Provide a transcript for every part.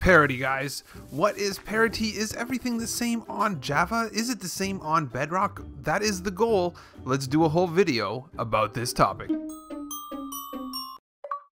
Parity, guys. What is parity? Is everything the same on Java? Is it the same on Bedrock? That is the goal. Let's do a whole video about this topic.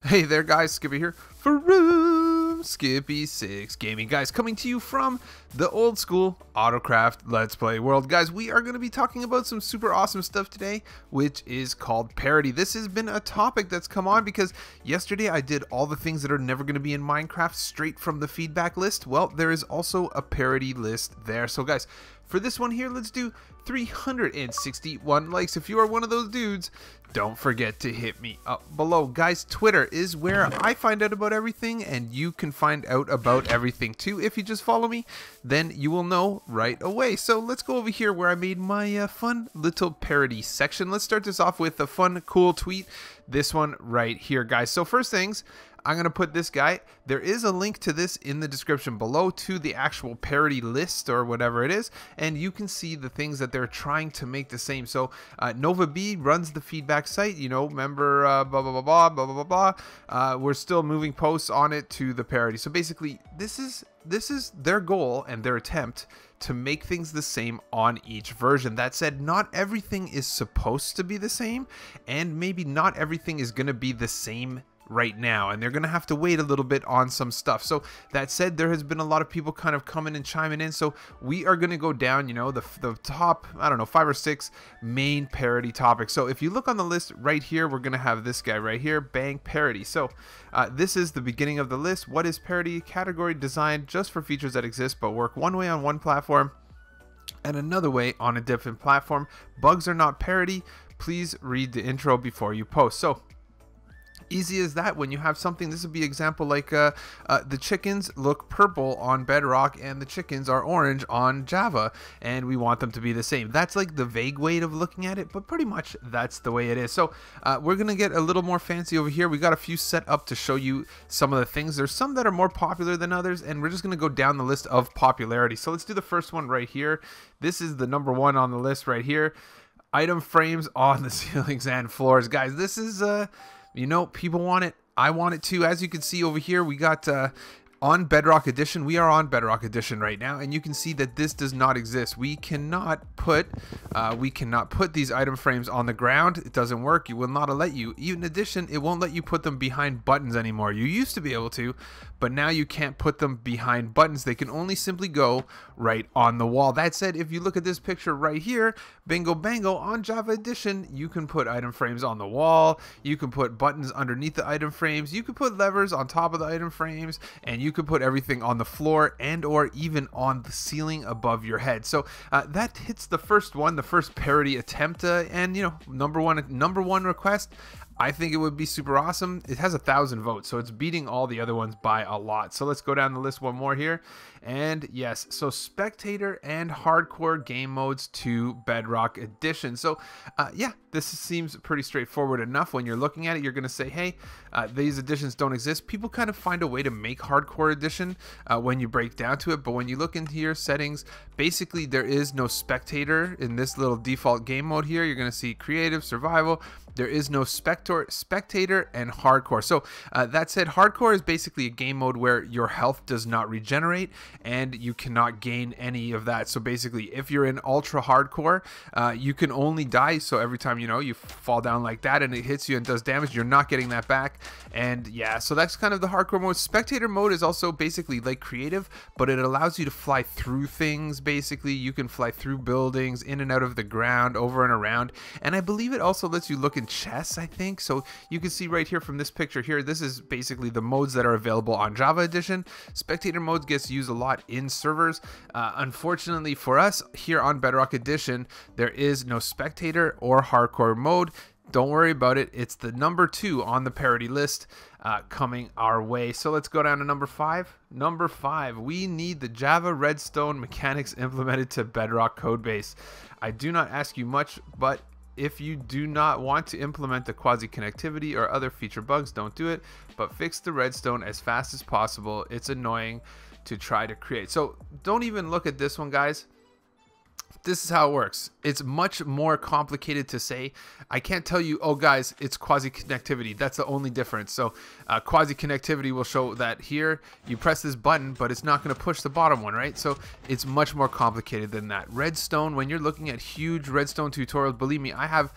Hey there guys, Skippy here from Skippy 6 Gaming, guys, coming to you from the old school Autocraft Let's Play world. Guys, we are going to be talking about some super awesome stuff today, which is called parity. This has been a topic that's come on because yesterday I did all the things that are never going to be in Minecraft straight from the feedback list. Well, there is also a parity list there. So guys, for this one here, let's do 361 likes. If you are one of those dudes, don't forget to hit me up below. Guys, Twitter is where I find out about everything, and you can find out about everything too. If you just follow me, then you will know right away. So let's go over here where I made my fun little parody section. Let's start this off with a fun, cool tweet. This one right here, guys. So first things, I'm going to put this guy. There is a link to this in the description below to the actual parity list or whatever it is, and you can see the things that they're trying to make the same. So Nova B runs the feedback site, you know, member blah blah blah blah blah blah blah blah. We're still moving posts on it to the parity. So basically this is their goal and their attempt to make things the same on each version. That said, not everything is supposed to be the same, and maybe not everything is going to be the same right now, and they're gonna have to wait a little bit on some stuff. So that said, there has been a lot of people kind of coming and chiming in, so we are gonna go down, you know, the top, I don't know, 5 or 6 main parity topics. So if you look on the list right here, we're gonna have this guy right here, bang, parity. So this is the beginning of the list. What is parity? Category designed just for features that exist but work one way on one platform and another way on a different platform. Bugs are not parity. Please read the intro before you post. So easy as that. When you have something, this would be example like the chickens look purple on Bedrock and the chickens are orange on Java, and we want them to be the same. That's like the vague way of looking at it, but pretty much that's the way it is. So we're gonna get a little more fancy over here. We got a few set up to show you some of the things. There's some that are more popular than others, and we're just gonna go down the list of popularity. So let's do the first one right here. This is the number 1 on the list right here. Item frames on the ceilings and floors. Guys, this is you know, people want it. I want it too. As you can see over here, we got on Bedrock Edition. We are on Bedrock Edition right now, and you can see that this does not exist. We cannot put these item frames on the ground. It doesn't work. It will not let you. In addition, it won't let you put them behind buttons anymore. You used to be able to, but now you can't put them behind buttons. They can only simply go right on the wall. That said, if you look at this picture right here, bingo bango, on Java Edition, you can put item frames on the wall. You can put buttons underneath the item frames. You can put levers on top of the item frames, and you could put everything on the floor and or even on the ceiling above your head. So that hits the first one, the first parody attempt, and you know, number one request. I think it would be super awesome. It has 1,000 votes, so it's beating all the other ones by a lot. So let's go down the list one more here. And yes, so Spectator and Hardcore game modes to Bedrock Edition. So yeah, this seems pretty straightforward enough. When you're looking at it, you're going to say, hey, these editions don't exist. People kind of find a way to make Hardcore Edition when you break down to it. But when you look into your settings, basically there is no Spectator in this little default game mode here. You're going to see Creative, Survival. There is no Spectator and Hardcore. So that said, Hardcore is basically a game mode where your health does not regenerate and you cannot gain any of that. So basically, if you're in Ultra Hardcore, you can only die. So every time, you know, you fall down like that and it hits you and does damage, you're not getting that back. And yeah, so that's kind of the Hardcore mode. Spectator mode is also basically like Creative, but it allows you to fly through things. Basically, you can fly through buildings, in and out of the ground, over and around. And I believe it also lets you look in chests, I think. So you can see right here from this picture here, this is basically the modes that are available on Java Edition. Spectator modes gets used a lot in servers. Unfortunately for us here on Bedrock Edition, there is no Spectator or Hardcore mode. Don't worry about it. It's the number 2 on the parity list coming our way. So let's go down to number 5. Number 5, we need the Java Redstone mechanics implemented to Bedrock codebase. I do not ask you much, but if you do not want to implement the quasi connectivity or other feature bugs, don't do it, but fix the redstone as fast as possible. It's annoying to try to create. So don't even look at this one, guys. this is how it works. It's much more complicated to say. I can't tell you, oh guys, it's quasi-connectivity. That's the only difference. So quasi-connectivity will show that here you press this button, but it's not going to push the bottom one, right? So it's much more complicated than that. Redstone, when you're looking at huge redstone tutorials, believe me, I have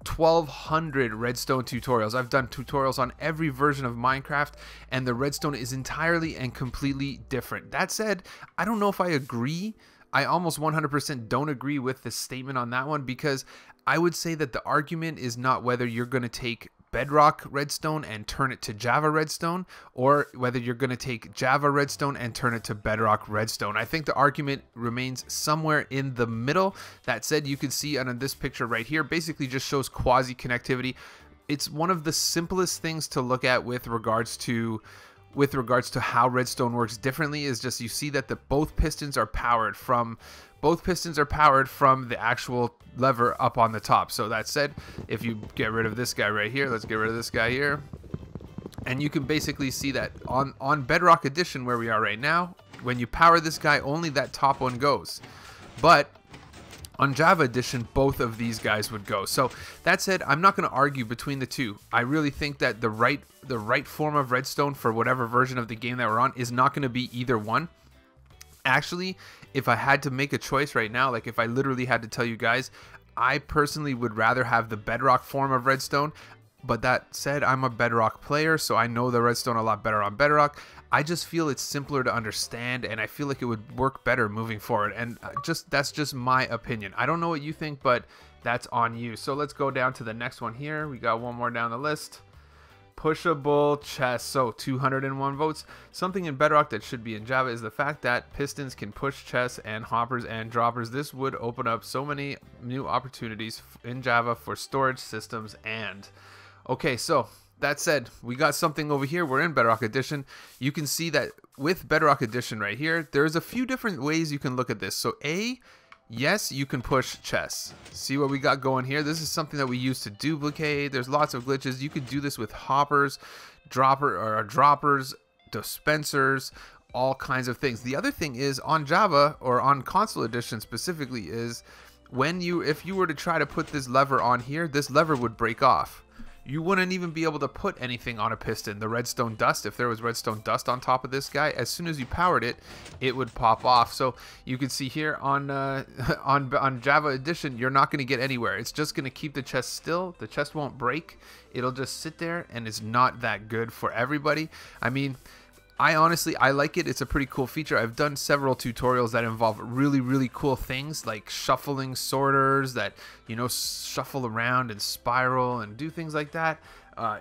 1,200 redstone tutorials. I've done tutorials on every version of Minecraft, and the redstone is entirely and completely different. That said, I don't know if I agree. I almost 100% don't agree with the statement on that one, because I would say that the argument is not whether you're going to take Bedrock redstone and turn it to Java redstone, or whether you're going to take Java redstone and turn it to Bedrock redstone. I think the argument remains somewhere in the middle. That said, you can see on this picture right here, basically just shows quasi connectivity. It's one of the simplest things to look at with regards to how redstone works differently. Is just you see that both pistons are powered from the actual lever up on the top. So that said, if you get rid of this guy right here, let's get rid of this guy here, and you can basically see that on Bedrock Edition, where we are right now, when you power this guy, only that top one goes. But on Java Edition, both of these guys would go. So that said, I'm not going to argue between the two. I really think that the right form of redstone for whatever version of the game that we're on is not going to be either one. Actually, if I had to make a choice right now, like if I literally had to tell you guys, I personally would rather have the Bedrock form of redstone. But that said, I'm a Bedrock player, so I know the redstone a lot better on Bedrock. I just feel it's simpler to understand, and I feel like it would work better moving forward. And that's just my opinion. I don't know what you think, but that's on you. So let's go down to the next one here. We got one more down the list. Pushable Chests. So 201 votes. Something in Bedrock that should be in Java is the fact that pistons can push chests and hoppers and droppers. This would open up so many new opportunities in Java for storage systems and... Okay, so that said, we got something over here. We're in Bedrock Edition. You can see that with Bedrock Edition right here, there's a few different ways you can look at this. So yes, you can push chests. See what we got going here? This is something that we use to duplicate. There's lots of glitches. You could do this with hoppers, droppers, dispensers, all kinds of things. The other thing is on Java, or on Console Edition specifically, is if you were to try to put this lever on here, this lever would break off. You wouldn't even be able to put anything on a piston. The redstone dust, if there was redstone dust on top of this guy, as soon as you powered it, it would pop off. So you can see here on on Java Edition, you're not going to get anywhere. It's just going to keep the chest still. The chest won't break. It'll just sit there, and it's not that good for everybody. I mean, I like it. It's a pretty cool feature. I've done several tutorials that involve really, really cool things like shuffling sorters that, you know, shuffle around and spiral and do things like that.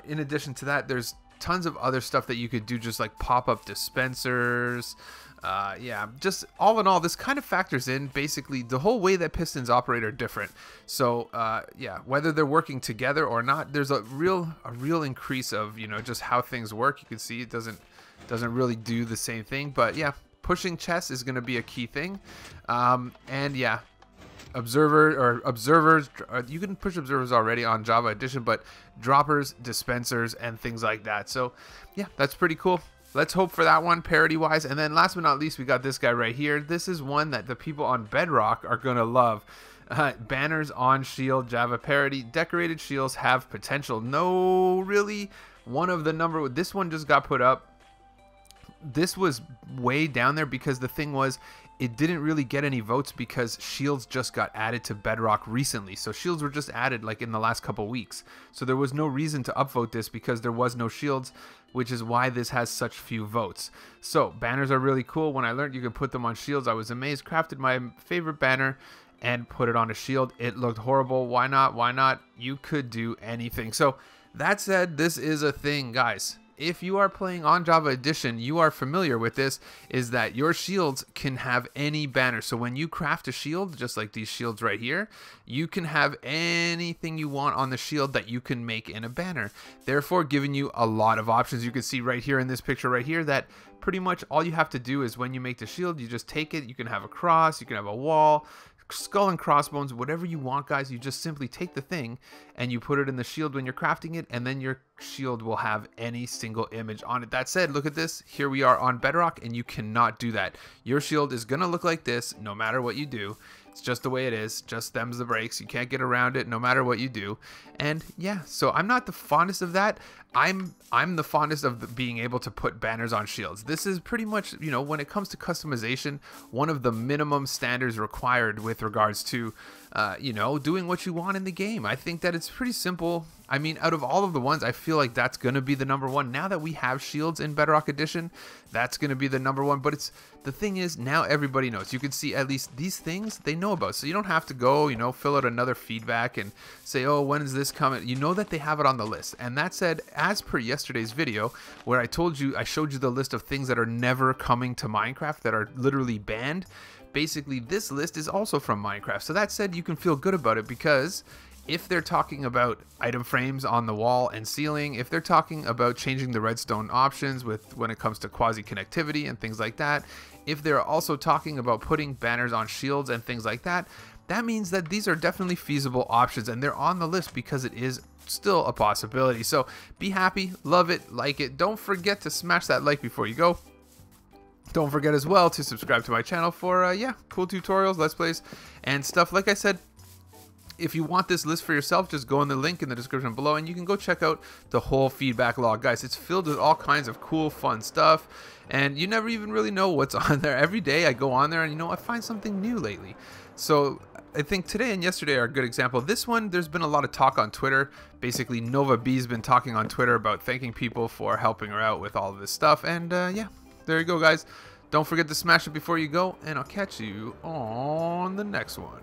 In addition to that, there's tons of other stuff that you could do, just like pop-up dispensers. Yeah, just all in all, this kind of factors in basically the whole way that pistons operate are different. So yeah, whether they're working together or not, there's a real increase of, you know, just how things work. You can see it doesn't really do the same thing, but yeah, pushing chests is going to be a key thing. And yeah, observers, you can push observers already on Java Edition, but droppers, dispensers, and things like that. So yeah, that's pretty cool. Let's hope for that one parity wise. And then last but not least, we got this guy right here. This is one that the people on Bedrock are going to love. Banners on shield, Java parity. Decorated shields have potential. No, really, this one just got put up. This was way down there because the thing was, it didn't really get any votes because shields just got added to Bedrock recently. So shields were just added like in the last couple weeks. So there was no reason to upvote this because there was no shields, which is why this has such few votes. So banners are really cool. When I learned you could put them on shields, I was amazed. Crafted my favorite banner and put it on a shield. It looked horrible. Why not? Why not? You could do anything. So that said, this is a thing, guys. If you are playing on Java Edition, you are familiar with this, is that your shields can have any banner. So when you craft a shield, just like these shields right here, you can have anything you want on the shield that you can make in a banner. Therefore, giving you a lot of options. You can see right here in this picture right here that pretty much all you have to do is when you make the shield, you just take it. You can have a cross, you can have a wall, skull and crossbones, whatever you want, guys. You just simply take the thing and you put it in the shield when you're crafting it, and then your shield will have any single image on it. That said, look at this. Here we are on Bedrock, and you cannot do that. Your shield is gonna look like this no matter what you do. It's just the way it is. Just them's the breaks. You can't get around it no matter what you do. And yeah, so I'm not the fondest of that. I'm the fondest of being able to put banners on shields. This is pretty much, you know, when it comes to customization, one of the minimum standards required with regards to, you know, doing what you want in the game. I think that it's pretty simple. I mean, out of all of the ones, I feel like that's going to be the number one. Now that we have shields in Bedrock Edition, that's going to be the number one. But it's the thing is, now everybody knows. You can see at least these things they know about. So you don't have to go, you know, fill out another feedback and say, oh, when is this coming? You know that they have it on the list. And that said, as per yesterday's video, where I showed you the list of things that are never coming to Minecraft, that are literally banned. Basically, this list is also from Minecraft. So that said, you can feel good about it, because if they're talking about item frames on the wall and ceiling, if they're talking about changing the redstone options when it comes to quasi connectivity and things like that, if they're also talking about putting banners on shields and things like that, that means that these are definitely feasible options, and they're on the list because it is still a possibility. So be happy, love it, like it. Don't forget to smash that like before you go. Don't forget as well to subscribe to my channel for yeah, cool tutorials, let's plays, and stuff. Like I said, if you want this list for yourself, just go in the link in the description below and you can go check out the whole feedback log. Guys, it's filled with all kinds of cool, fun stuff, and you never even really know what's on there. Every day I go on there and, you know, I find something new lately. So I think today and yesterday are a good example. This one, there's been a lot of talk on Twitter. Basically, Nova B's been talking on Twitter about thanking people for helping her out with all of this stuff. And yeah, there you go, guys. Don't forget to smash it before you go, and I'll catch you on the next one.